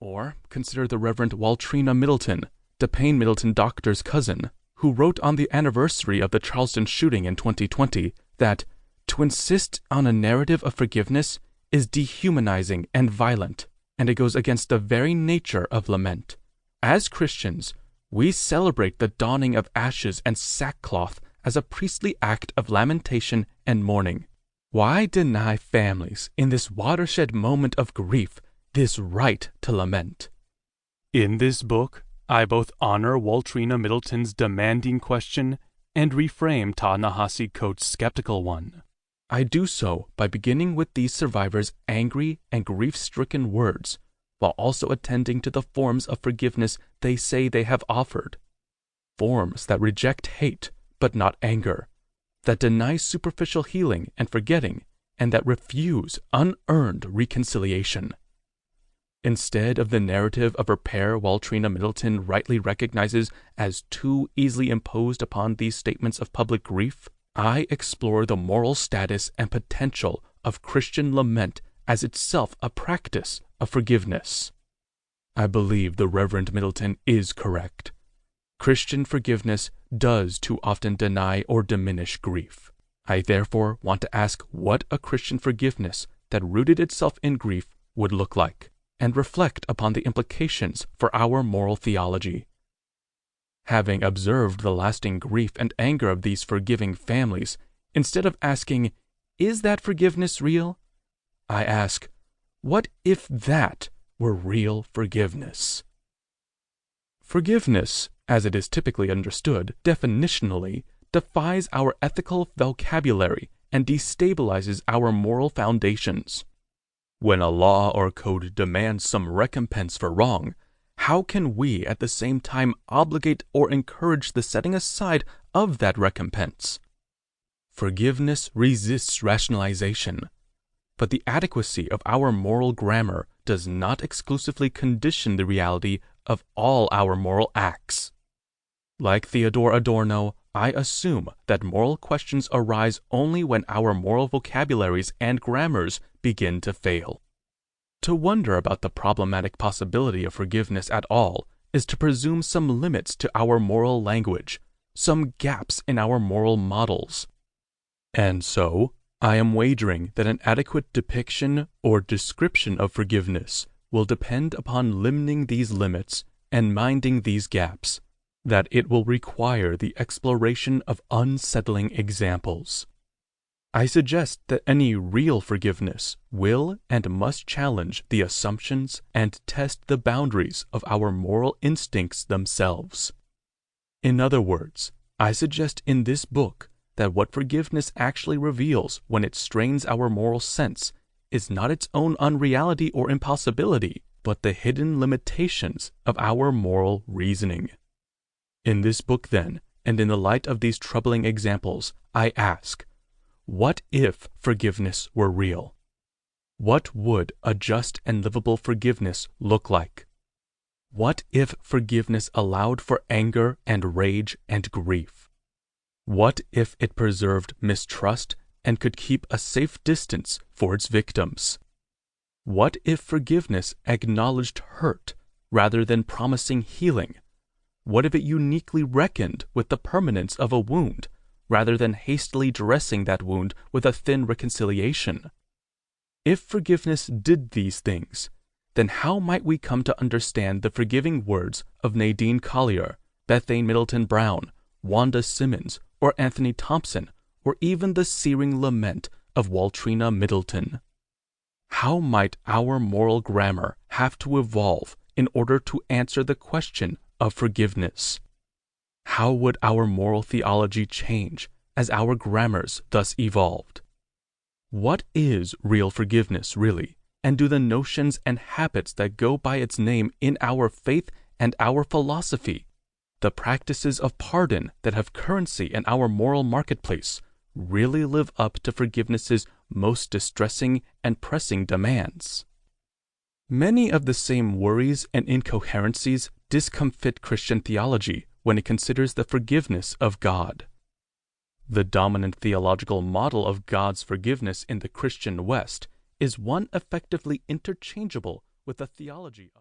Or consider the Reverend Waltrina Middleton, DePayne Middleton Doctor's cousin, who wrote on the anniversary of the Charleston shooting in 2020 that to insist on a narrative of forgiveness is dehumanizing and violent, and it goes against the very nature of lament. As Christians, we celebrate the donning of ashes and sackcloth as a priestly act of lamentation and mourning. Why deny families in this watershed moment of grief this right to lament? In this book, I both honor Waltrina Middleton's demanding question and reframe Ta-Nehisi Coates' skeptical one. I do so by beginning with these survivors' angry and grief-stricken words, while also attending to the forms of forgiveness they say they have offered. Forms that reject hate, but not anger, that deny superficial healing and forgetting, and that refuse unearned reconciliation. Instead of the narrative of repair Waltrina Middleton rightly recognizes as too easily imposed upon these statements of public grief, I explore the moral status and potential of Christian lament as itself a practice of forgiveness. I believe the Reverend Middleton is correct. Christian forgiveness does too often deny or diminish grief. I therefore want to ask what a Christian forgiveness that rooted itself in grief would look like, and reflect upon the implications for our moral theology. Having observed the lasting grief and anger of these forgiving families, instead of asking, "Is that forgiveness real?" I ask, what if that were real forgiveness? Forgiveness, as it is typically understood, definitionally, defies our ethical vocabulary and destabilizes our moral foundations. When a law or code demands some recompense for wrong, how can we at the same time obligate or encourage the setting aside of that recompense? Forgiveness resists rationalization, but the adequacy of our moral grammar does not exclusively condition the reality of all our moral acts. Like Theodore Adorno, I assume that moral questions arise only when our moral vocabularies and grammars begin to fail. To wonder about the problematic possibility of forgiveness at all is to presume some limits to our moral language, some gaps in our moral models. And so, I am wagering that an adequate depiction or description of forgiveness will depend upon limiting these limits and minding these gaps, that it will require the exploration of unsettling examples. I suggest that any real forgiveness will and must challenge the assumptions and test the boundaries of our moral instincts themselves. In other words, I suggest in this book that what forgiveness actually reveals when it strains our moral sense is not its own unreality or impossibility, but the hidden limitations of our moral reasoning. In this book, then, and in the light of these troubling examples, I ask, what if forgiveness were real? What would a just and livable forgiveness look like? What if forgiveness allowed for anger and rage and grief? What if it preserved mistrust and could keep a safe distance for its victims? What if forgiveness acknowledged hurt rather than promising healing? What if it uniquely reckoned with the permanence of a wound rather than hastily dressing that wound with a thin reconciliation? If forgiveness did these things, then how might we come to understand the forgiving words of Nadine Collier, Bethane Middleton Brown, Wanda Simmons, or Anthony Thompson, or even the searing lament of Waltrina Middleton? How might our moral grammar have to evolve in order to answer the question of forgiveness? How would our moral theology change as our grammars thus evolved? What is real forgiveness, really, and do the notions and habits that go by its name in our faith and our philosophy, the practices of pardon that have currency in our moral marketplace, really live up to forgiveness's most distressing and pressing demands? Many of the same worries and incoherencies discomfit Christian theology when it considers the forgiveness of God. The dominant theological model of God's forgiveness in the Christian West is one effectively interchangeable with the theology of